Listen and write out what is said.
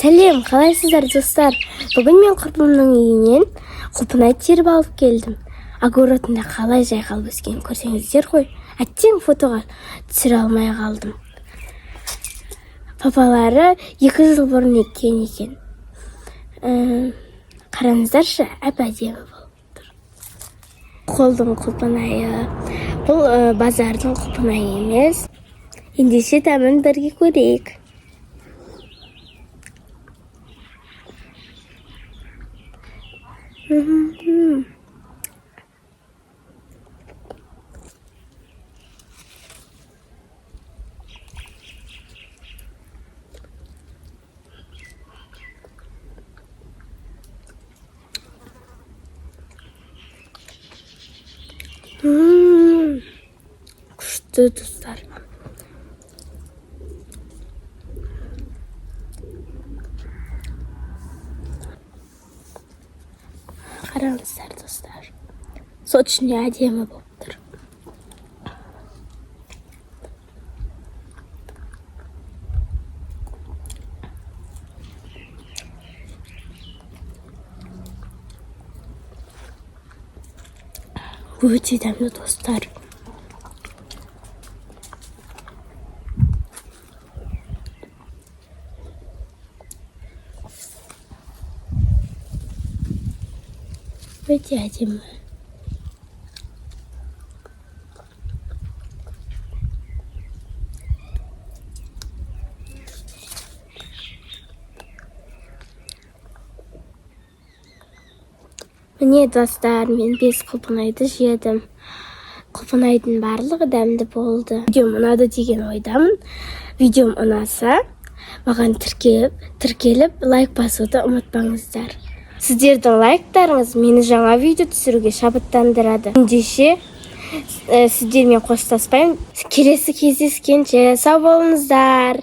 Сәлем, қалайсыздар достар? Бүгін мен құрбымның үйінен құлпынай теріп алып келдім. Огородында қалай жайқалып өскенін көрсеңіздер ғой. Әттең фотоға түсіре алмай қалдым. Папалары 2 жыл бұрын еккен екен. Қараңыздаршы, әп-әдемі болып тұр. Қолдың құлпынайы. Бұл базардың құлпынайы емес. Ендеше дәмін бірге көрейік. Күшті достар. Қараңыздар достар. Сочный әдемі болып тұр. Өте дәмді достар. Өте әдемі. Міне достар, мен 5 құлпынайды жедім. Құлпынайдың барлығы дәмді болды. Видеом ұнады деген ойдамын. Видеом ұнаса, маған тіркеліп лайк басуды ұмытпаңыздар. Сіздердің лайктарыңыз мені жаңа видео түсіруге шабыттандырады. Ендеше сіздермен қоштаспаймын. Келесі кездескенше сау болыңыздар.